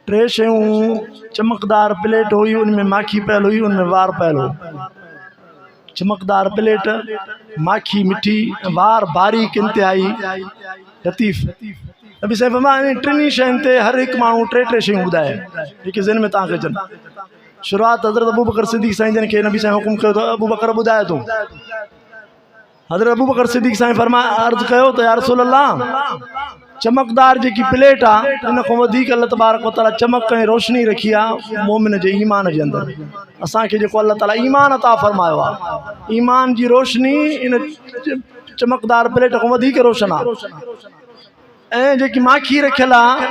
टे शयूं चमकदार प्लेट हुई, उनमें माखी पयल हुई, उनमें वार पयल हो। चमकदार प्लेट, माखी मिठी, वार बारीक इंतहाई लतीफ़। नबी साईं फरमाया टिनी शयुनि ते हर हिकु माण्हू टे टे शयूं ॿुधाए, जेके ज़हन में तव्हांखे अचनि। शुरूआत हज़रत अबू बकर सिद्दीक़ साईं जन खे नबी साईं हुकुम कयो त अबू बकर ॿुधाए थो। हज़रत अबू बकर सिद्दीक़ साईं फरमाया अर्ज़ु कयो त या रसूल अल्लाह, चमकदार जेकी प्लेट आहे इन खां वधीक अल्लाह तबारक व तआला चमक ऐं रोशनी रखी आहे मोमिन जे ईमान जे अंदरि। असांखे जेको अल्लाह ताला ईमान अता फरमायो आहे, ईमान जी रोशनी इन चमकदार प्लेट खां वधीक रोशन आहे। ऐं जेकी माखी रखियल आहे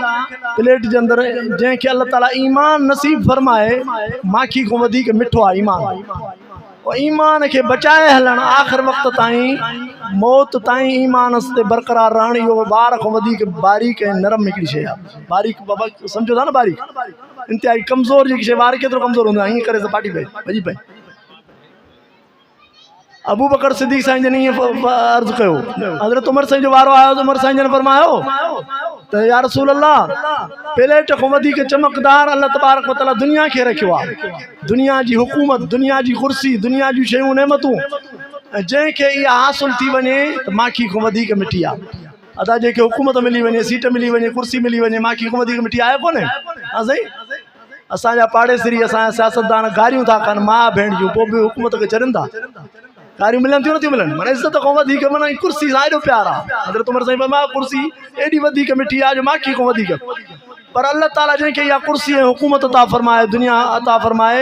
प्लेट जे अंदरि, जंहिंखे अल्लाह ताला ईमान नसीब फरमाए, माखी खां वधीक मिठो आहे ईमान। ईमान खे बचाए हलणु आख़िर वक़्त ताईं, मौत ताईं ईमान ते बरक़रार रहणु, इहो ॿार खां वधीक बारीक ऐं नरम हिकिड़ी शइ आहे। बारीक बाबा सम्झो था न, बारीक इंतिहाई कमज़ोर जेकी शइ, ॿार केतिरो कमज़ोर हूंदो आहे, हीअं करे सपाटी पए भॼी पए। अबू बकर सिद्दीक़ साईं जन ईअं अर्ज़ु कयो। हज़रत उमर साईं जो वारो आयो त उमर साईं जन फरमायो त या रसूल अल्लाह, प्लेट खां वधीक चमकदार अल्लाह तबारक व तआला दुनिया खे रखियो आहे। दुनिया जी हुकूमत, दुनिया जी कुर्सी, दुनिया जूं शयूं नेमतूं, जंहिंखे इहा हासिल थी वञे त माखी खां वधीक मिठी आहे। अदा जेके हुकूमत मिली वञे, सीट मिली वञे, कुर्सी मिली वञे, माखी खां वधीक मिठी आहे कोन्हे। हा साईं, असांजा पाड़ेसरी, असांजा सियासतदान गारियूं था कनि माउ भेण जूं, पोइ बि हुकूमत खे छॾनि था। गारियूं मिलनि थियूं नथियूं मिलनि, माना इज़त खां वधीक माना कुर्सी सां एॾो प्यार आहे। हज़रत उमर साईं फरमाया कुर्सी एॾी वधीक मिठी आहे जो माखी खां वधीक। पर अल्लाह ताला जंहिंखे इहा कुर्सी ऐं हुकूमत अता फरमाए, दुनिया अता फरमाए,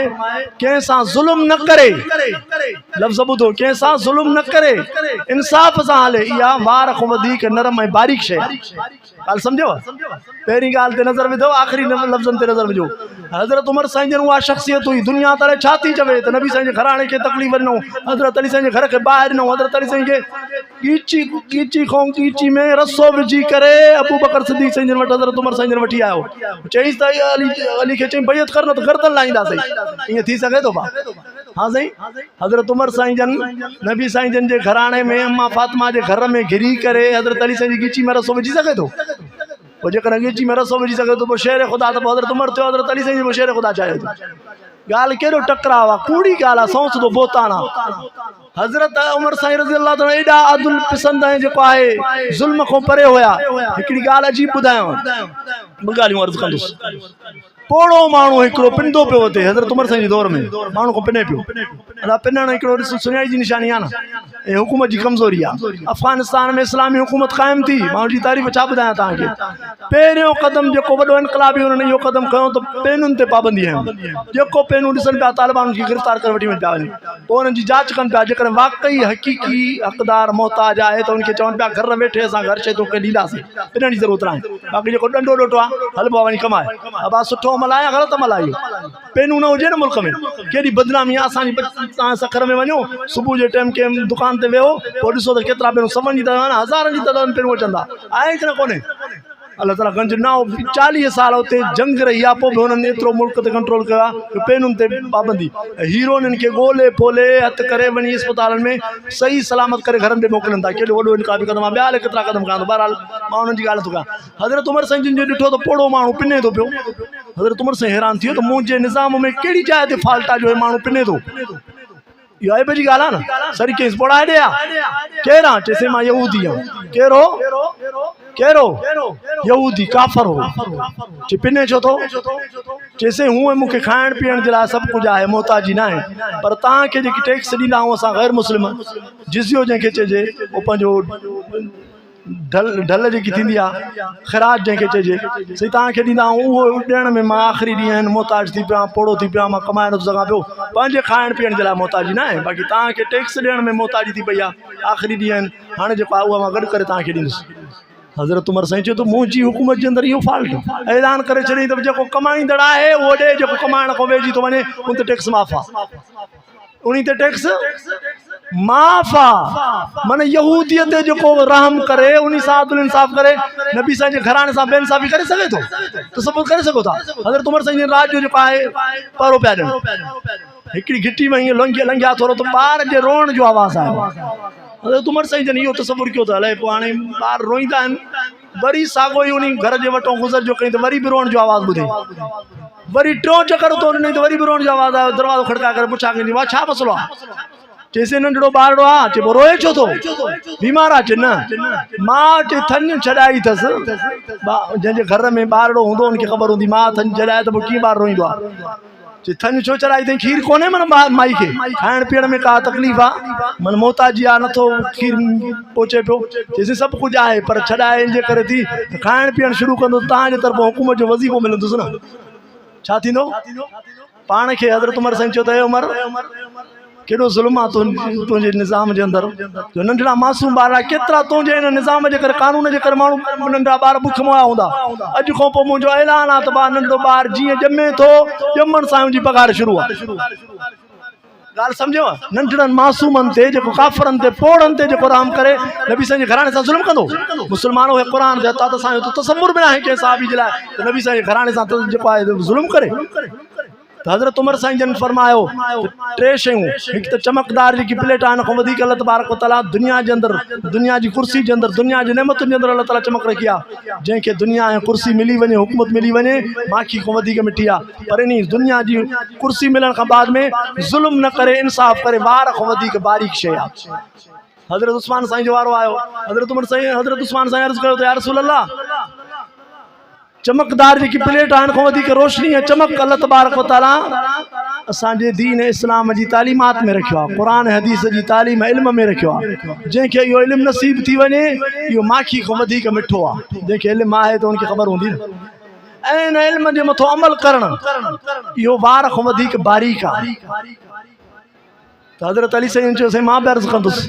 कंहिंसां ज़ुल्म न करे, लफ़्ज़ ॿुधो, कंहिंसां ज़ुल्म न करे, इंसाफ़ सां हले, इहा वार खां वधीक नरम ऐं बारीक शइ। ॻाल्हि सम्झो? पहिरीं ॻाल्हि ते नज़र विधो, आख़िरी लफ़्ज़नि ते नज़र विझो। हज़रत उमर साईं जन उहा शख़्सियत हुई, दुनिया ताले छा थी चवे त नबी साईं जे घराणे खे तकलीफ़ ॾिनो, हज़रत अली साईं जे घर खे ॿाहिरि ॾिनो, हज़रत अली साईं खे कीची खां कीची में रसो विझी करे अबू बकर सिद्दीक़ साईं जन वटि हज़रत उमर साईं जन वठी आयो। चईंसि त अली खे चईं बैत कर न त गर्दन लाहींदासीं। ईअं थी सघे थो भाउ? हाँ साईं, हज़रत उमर साईं जन नबी साईं जन जे घराणे में अम्मा फातिमा जे घर में घिरी करे हज़रत अली साईं जी कीची में रसो विझी सघे थो? पोइ जेकॾहिं ॻीची में रसो विझी सघे थो पोइ शेर ख़ुदा, त पोइ हज़रत उमर थियो, हज़रत अली साईं पोइ शेर ख़ुदा चाहे थो। ॻाल्हि केॾो टकराव आहे, कूड़ी ॻाल्हि आहे, सौंस दो बोतान आहे। हज़रत उमर साईं रज़ी अल्लाह ताला एॾा अदुल पसंदि ऐं जेको आहे ज़ुल्म खां परे हुया। हिकिड़ी ॻाल्हि अजीब ॿुधायांव, ॿ ॻाल्हियूं अर्ज़ु कंदुसि। पोड़ो माण्हू हिकिड़ो पिंदो पियो वठे, हज़रत उमर साईं जे दौर में माण्हू खां पिने पियो। अला पिनणु हिकिड़ो ॾिस सुञाई जी निशानी आहे न, ऐं हुकूमत जी कमज़ोरी आहे। अफ़गानिस्तान में इस्लामी हुकूमत क़ाइमु थी, माण्हू जी तारीफ़ छा ॿुधायां तव्हांखे। पहिरियों क़दम जेको वॾो इनकलाबी हुननि इहो क़दम खयो त पेनुनि ते पाबंदी आहे। जेको पेनूं ॾिसनि पिया तालिबान खे गिरफ़्तार करे वठी वञनि पिया वञनि, पोइ हुननि जी जांच कनि पिया। जेकॾहिं वाक़ई हक़ीक़ी हक़दार मोहताज आहे त उनखे चवनि पिया घर वेठे असां घर शइ तोखे ॾींदासीं, पिनण जी ज़रूरत न आहे। बाक़ी जेको ॾंडो ॾोटो आहे हलिबो आहे वञी कमाए। अबा सुठो अमल आहे या ग़लति अमल आहे? पेनूं न हुजे न मुल्क में, केॾी बदनामी आहे। असांजी तव्हां सखर में वञो, सुबुह जे टाइम कंहिं दुकान ते वेहो, पोइ ॾिसो त केतिरा पेनूं, सवनि जी तइदाद, हज़ारनि जी तइदाद में पेनूं अचनि था। आहे की न कोन्हे? अल्लाह ताला गंज ना 40 साल उते जंग रही आहे, पोइ बि हुननि एतिरो मुल्क ते कंट्रोल कयो आहे, पेनुनि ते पाबंदी। हीरोइननि खे ॻोल्हे पोले हथु करे वञी अस्पतालनि में सही सलामत करे घरनि ते मोकिलनि था। केॾो वॾो इनक़ाबी क़दम आहे। ॿिया हले केतिरा क़दम खणा थो। बहरहाल मां हुननि जी ॻाल्हि थो कयां। हज़रत उमर साईं जिन जो ॾिठो त पोड़ो माण्हू पिने थो पियो। हज़रत उमर साईं हैरान थियो त मुंहिंजे निज़ाम में कहिड़ी जाइ ते फॉल्ट आहे जो हे माण्हू पिने थो। इहा ऐब जी ॻाल्हि आहे न। सरी चईंसि पोड़ा हेॾे आहे, केरु आहे? चइसि मां यहूदी आहियां। कहिड़ो कहिड़ो? यहूदी, काफ़र हो। चई पिने छो थो? चइसि हूअं मूंखे खाइण पीअण जे लाइ सभु कुझु आहे, मोहताजी न आहे, पर तव्हांखे जेकी टैक्स ॾींदा आहियूं असां गैर मुस्लिम, जिज़ियो जंहिंखे चइजे, उहो पंहिंजो ढल जेकी थींदी आहे, ख़राज जंहिंखे चइजे, सही तव्हांखे ॾींदा आहियूं, उहो ॾियण में मां आख़िरी ॾींहं आहिनि मोहताज थी पिया, पोड़ो थी पिया, मां कमाए नथो सघां पियो। पंहिंजे खाइण पीअण जे लाइ मोहताजी न आहे, बाक़ी तव्हांखे टैक्स ॾियण में मोहताजी थी पई आहे। आख़िरी ॾींहं आहिनि, हाणे जेको आहे उहा मां गॾु करे तव्हांखे ॾींदुसि। हज़रत उमर साईं चयो त मुंहिंजी हुकूमत जे अंदरि इहो फॉल्ट ऐलान करे छॾियईं त जेको कमाईंदड़ आहे उहो ॾे, जेको कमाइण खां वेझी थो वञे उन ते टैक्स माफ़ आहे। उन ते टैक्स माफ़ आहे। माना यहूदीअ ते जेको रहम करे, उन सां अदल इंसाफ़ करे, नबी साईं जे घराणे सां बेइंसाफ़ी करे सघे थो त सभु करे सघो था। हज़रत उमर साईं जे राज जो जेको आहे पहिरो पिया ॾियनि, हिकिड़ी घिटी में हीअं लंघिया थोरो त ॿार जे रोअण जो आवाज़ु आयो। हज़रत उमर साईं जन इहो तसवुर कयो त अलाए पोइ हाणे ॿार रोईंदा आहिनि वरी सागो ही उन्हीं घर जे वटों गुज़र जो कहीं तो वरी भी रोण जो आवाज़ ॿुधी वरी टियों चक्कर तो नहीं तो वरी भी रोण जो आवाज़ आयो दरवाज़ो खड़का करे पुछा कहीं वाह छा मसलो आहे चेसे नंढड़ो ॿारड़ो आहे चइबो रोए छो थो बीमार आहे चे न मां चे थन छॾाई अथसि जंहिंजे घर में ॿारड़ो हूंदो उनखे ख़बर हूंदी मां थन छॾाए त पोइ कीअं ॿारु रोईंदो आहे चे थन छो चढ़ाई अथई खीर कोन्हे माना माई खे खाइण पीअण में का तकलीफ़ आहे मन मोहताजी आहे नथो खीर पहुचे पियो चइसि सभु कुझु आहे पर छॾाए जे करे थी त खाइण पीअण शुरू कंदो तव्हांजे तरफ़ां हुकूमत जो वज़ीफ़ो मिलंदुसि न छा थींदो पाण खे हज़रत उमर साईं चयो त उमर केॾो ज़ुल्म आहे तुंहिंजे निज़ाम जे अंदरि जो नंढड़ा मासूम ॿार आहे केतिरा तुंहिंजे हिन निज़ाम जे करे कानून जे करे माण्हू नंढड़ा ॿार बुख मुआ हूंदा अॼु खां पोइ मुंहिंजो ऐलान आहे त नंढड़ो ॿार जीअं ॼमे थो ॼमण सां हुनजी पघार शुरू आहे ॻाल्हि सम्झो नंढड़नि मासूमनि ते जेको काफ़रनि ते पोड़नि ते जेको राम करे नबी साईं जे घराणे सां ज़ुल्म कंदो मुस्लमानो खे क़ुर जे हथा त असांजो तसवुर बि न आहे कंहिं साहबी जे लाइ त नबी साईं जे घराणे सां जेको आहे ज़ुल्म करे तो हज़रत उमर साईं जन फरमायो टे शयूं हिकु त चमकदार जेकी प्लेट आहे हिन खां वधीक अल्लाह तबारक व तआला दुनिया जे अंदरि दुनिया जी कुर्सी जे अंदरि दुनिया जी नेमतुनि जे अंदरि अल्लाह ताला चमक रखी आहे जंहिंखे दुनिया ऐं कुर्सी मिली वञे हुकूमत मिली वञे माखी खां वधीक मिठी आहे पर इन दुनिया जी कुर्सी मिलण खां बाद में ज़ुल्म न करे इंसाफ़ करे वार खां वधीक बारीक शइ आहे हज़रत उस्मान साईं जो वारो आयो हज़रत उस्मान साईं अर्ज़ु कयो त या रसूल अल्लाह चमकदार जेकी प्लेट आहे हिन खां वधीक रोशनी ऐं चमक अल्लाह तबारक व तआला असांजे दीन इस्लाम जी तालीमात में रखियो आहे क़ुर हदीस जी तालीम इल्म में रखियो आहे जंहिंखे इहो इल्मु नसीब थी वञे इहो माखी खां वधीक मिठो आहे जंहिंखे इल्मु आहे त उनखे ख़बर हूंदी न ऐं हिन इल्म जे मथां अमल करणु इहो वार खां वधीक बारीक आहे तो हज़रत अली साईं चयो साईं मां बि अर्ज़ु कंदुसि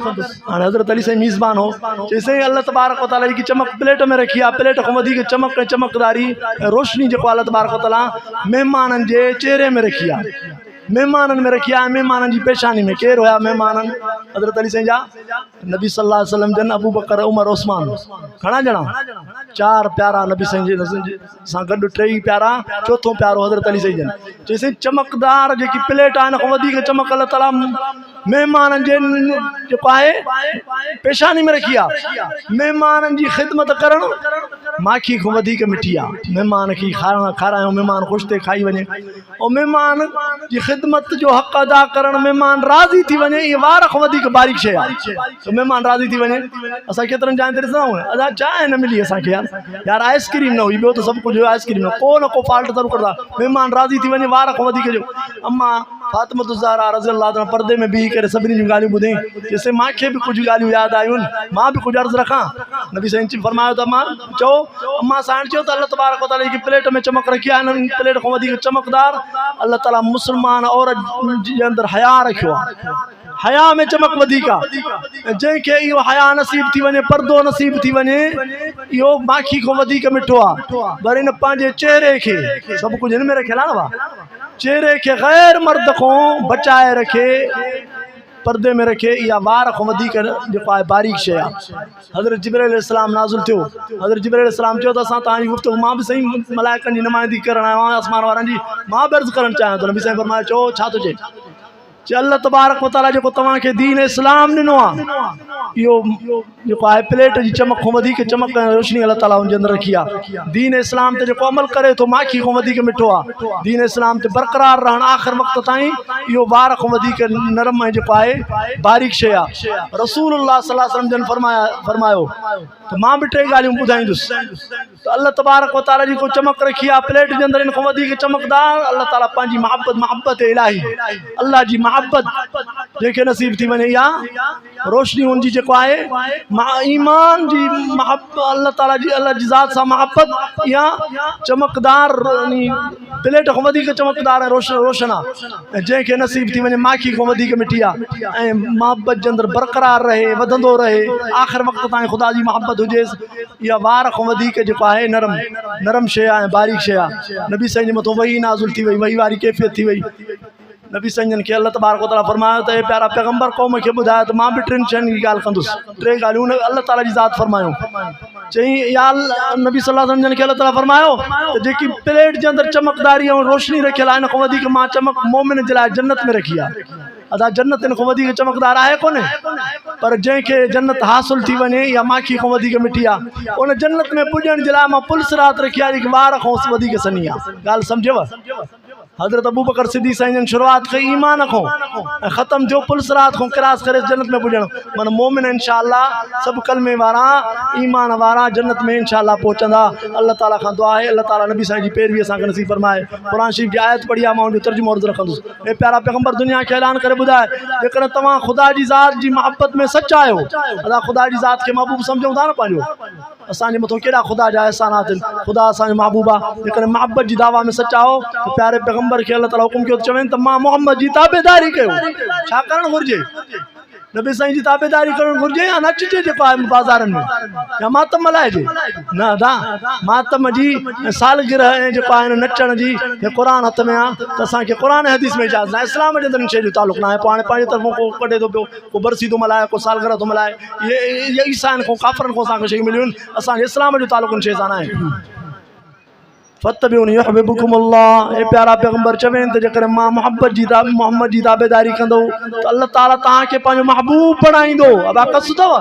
हाणे हज़रत अली साईं मीज़बान हो चई साईं अल्लाह तबारक व तआला जी चमक प्लेट में रखी आहे प्लेट खां वधीक चमक ऐं चमकदारी ऐं रोशनी जेको अल्लाह तबारक व तआला महिमाननि जे चेहरे में रखी आहे महिमाननि में रखी आहे महिमाननि जी पेशानी में केरु हुया महिमान हज़रत अली साईं जा नबी सल्लल्लाहु अलैहि वसल्लम जन अबू बकर उमर उस्मान घणा ॼणा चार प्यारा नबी साईं जे सां गॾु टेई प्यारा चौथों प्यारो हज़रत अली साईं जन चई साईं चमकदार जेकी प्लेट आहे हिन खां वधीक चमक अल्लाह ताला महिमाननि जे जेको आहे पेशानी में रखी आहे महिमाननि जी ख़िदमत करणु माखी खां वधीक मिठी आहे महिमान खे खारायूं महिमान ख़ुशि थिए खाई वञे ऐं महिमान जी ख़िदमत जो हक़ अदा करणु महिमान राज़ी थी वञे इहा वार खां वधीक बारीक शइ आहे महिमान राज़ी थी वञे असां केतिरनि जाइनि ते ॾिसंदा आहियूं अदा चांहि न मिली असांखे यार आइस्क्रीम न हुई ॿियो त सभु कुझु आइस्क्रीम न को फॉल्ट ज़रूरु कंदा महिमान राज़ी थी वञे वार खां वधीक जो अम्मा फातिमा ज़हरा रज़ी अल्लाह ताला पर्दे में बीही करे सभिनी जूं ॻाल्हियूं ॿुधई जैसे मूंखे बि कुझु ॻाल्हियूं यादि आयूं मां बि कुझु अर्ज़ु रखां नबी साईं फरमायो त मां चओ अम्मा साण चयो त अल्लाह तबारक व तआला जी प्लेट में चमक रखी आहे हिन प्लेट खां वधीक चमकदार अल्लाह ताला मुस्लमान औरत जे अंदरि हया रखियो आहे हया में चमक वधीक आहे जंहिंखे इहो हया नसीब थी वञे पर्दो नसीब थी वञे इहो माखी खां वधीक मिठो आहे पर हिन पंहिंजे चेहरे खे सभु कुझु हिन में रखियल आहे न भाउ चेहरे खे गैर मर्द खां बचाए रखे पर्दे में रखे इहा वार खां वधीक जेको आहे बारीक शइ आहे हज़रत जिब्राइल अलैहिस्सलाम नाज़िल थियो हज़रत जिब्राइल अलैहिस्सलाम चयो त असां तव्हांजी गुफ़्तगू मां बि सही मलाइकनि जी नुमाइंदगी करणु आयो आहियां आसमान वारनि जी मां बि अर्ज़ु करणु चाहियां थो नबी साईं फरमायो चओ छा थो चए अल्लाह तबारक व तआला जेको तव्हांखे दीन इस्लाम ॾिनो आहे इहो जेको आहे प्लेट जी चमक खां वधीक चमक ऐं रोशनी अल्लाह ताला हुनजे अंदरि रखी आहे दीन इस्लाम ते जेको अमल करे थो माखी खां वधीक मिठो आहे दीन इस्लाम ते बरक़रार रहणु आख़िर वक़्त ताईं इहो वार खां वधीक नरम ऐं जेको आहे बारीक शइ आहे रसूलुल्लाह सल्लल्लाहु अलैहि वसल्लम जन फरमायो त मां बि टे ॻाल्हियूं ॿुधाईंदुसि त अल्लाह तबारक व तआला जी को चमक रखी आहे प्लेट जे अंदरि हिन खां वधीक चमकदार अल्लाह ताला पंहिंजी मोहब्बत इलाही अल्लाह जी मोहब्बत जंहिंखे नसीब थी वञे इहा रोशनी हुनजी जेको आहे ईमान जी मोहब्बत अल्लाह ताला जी अल्लाह जी ज़ात सां मोहब्बत इहा चमकदार प्लेट खां वधीक चमकदार ऐं रोशन आहे जंहिंखे नसीब थी वञे माखी खां वधीक मिठी आहे ऐं मोहब्बत जे अंदरि बरक़रार रहे वधंदो रहे आख़िर वक़्त ताईं ख़ुदा जी मोहब्बत हुजेसि इहा वार खां वधीक जेको आहे नरम शइ आहे बारीक शइ आहे नबी साईं जे मथां वही नाज़िल थी वई वही वारी कैफ़ियत थी वई नबी साईं खे अल्लाह तबारक व तआला फरमायो त हे प्यारा पैगंबर क़ौम खे ॿुधायो त मां बि टिनि शयुनि जी ॻाल्हि कंदुसि टे ॻाल्हियूं अल्लाह ताला जी ज़ात फरमायो चई या नबी सल्लल्लाहु अलैहि वसल्लम खे अल्लाह ताला फरमायो त जेकी प्लेट जे अंदरि चमकदारी ऐं रोशनी रखियल आहे हिन खां वधीक मां चमक मोमिन जे लाइ जन्नत में रखी आहे अदा जन्नत हिन खां वधीक चमकदार आहे कोन्हे पर जंहिंखे जन्नत हासिल थी वञे या माखी खां वधीक मिठी आहे उन जन्नत में पुॼण जे लाइ मां पुलसरात रखी आहे जेकी वार खां वधीक सनी आहे। ॻाल्हि सम्झव? हज़रत अबू बकर सिद्दीक़ साईं जन शुरूआत कई ईमान खां ऐं ख़त्म थियो पुलसरात खां क्रॉस करे जन्नत में पुॼणु। माना मोमिन इंशाअल्लाह सभु कलमे वारा ईमान वारा जन्नत में इंशाअल्लाह पहुचंदा। अल्लाह ताला खां दुआ आहे अल्लाह ताला नबी साईं जी पैरवी असांखे नसीब फरमाए। क़ुरान शरीफ़ जी आयत पढ़ी आहे, मां उनजो तर्जुमो अर्ज़ु रखंदुसि। हे प्यारा पैगंबर दुनिया खे ऐलान करे ॿुधाए जेकॾहिं तव्हां ख़ुदा जी ज़ात जी मोहब्बत में सचा आहियो, असां ख़ुदा जी ज़ात खे महबूब सम्झूं था न पंहिंजो, असांजे मथां केॾा ख़ुदा जा अहसानात आहिनि। ख़ुदा असांजो महबूब आहे। जेकॾहिं मोहब्बत जी दावा में सचा हो त प्यारे पैगंबर खे अल्लाह ताला हुकुम कयो त चवनि त मां मोहम्मद जी ताबेदारी कयो। छा करणु घुरिजे? नबी साईं जी ताबेदारी करणु घुरिजे या नचिजे जेको आहे बाज़ारनि में या मातम मल्हाइजे? न दा मातम जी सालगिरह ऐं जेको आहे नचण जी क़ुर हथ में आहे त असांखे क़ुर हदीस में इजाज़त न आहे। इस्लाम जे अंदरि इन शइ जो तालुक़ु न आहे। पोइ हाणे पंहिंजे तरफ़ों को कढे थो पियो, को बरसी थो मल्हाए, को सालगिरह थो मल्हाए, इहे ईसाइनि खां काफ़रनि खां असांखे शयूं मिलियूं आहिनि। असांजे इस्लाम जो तालुक़ु इन शइ सां न आहे। फत्तबिऊनी युहब्बुकुमुल्लाह। ए प्यारा पैगंबर चवनि त जेकॾहिं मां मोहम्मद जी ताबेदारी कंदो त अल्लाह ताला तव्हांखे पंहिंजो महबूब बणाईंदो। अब कस अथव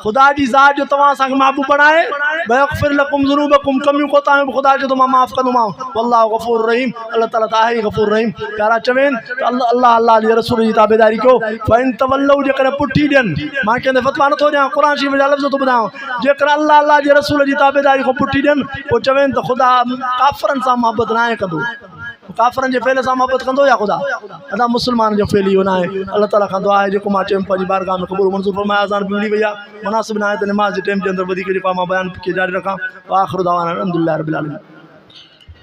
ख़ुदा जी ज़ात जो तव्हां असांखे महबूब बणाए वयग़फिर लकुम ज़ुनूबकुम कमियूं कोताहियूं ख़ुदा जो त मां माफ़ कंदोमांव। वल्लाहु गफ़ूर रहीम। अल्लाह ताला त आहे गफ़ूर रहीम। प्यारा चवनि त अल्लाह अल्लाह जे रसूल जी ताबेदारी कयो। फ़इन तवल्लऊ जेकॾहिं पुठी ॾियनि, मां कंहिंजे फतवा नथो ॾियां, क़ुर शरीफ़ जा लफ़्ज़ थो ॿुधायांव, जेकॾहिं अल्लाह अल्लाह जे रसूल जी ताबेदारी खां पुठी ॾियनि पोइ चवनि त ख़ुदा काफ़रनि सां मोहबत न आहे कंदो। काफ़रनि जे फेल सां मोहबत कंदो या ख़ुदा? अदा मुस्लमान जो फेल इहो न आहे। अल्लाह ताला खां दुआ आहे जेको मां चयुमि पंहिंजी बारगाह में क़बूल मंज़ूर फरमाए। अज़ान बि मिली वई आहे, मुनासिब न आहे त नमाज़ जे टाइम जे अंदरि वधीक जेको आहे मां बयानु खे जारी रखां। आख़िर दावाना अल्हम्दुलिल्लाह रब्बिल आलमीन।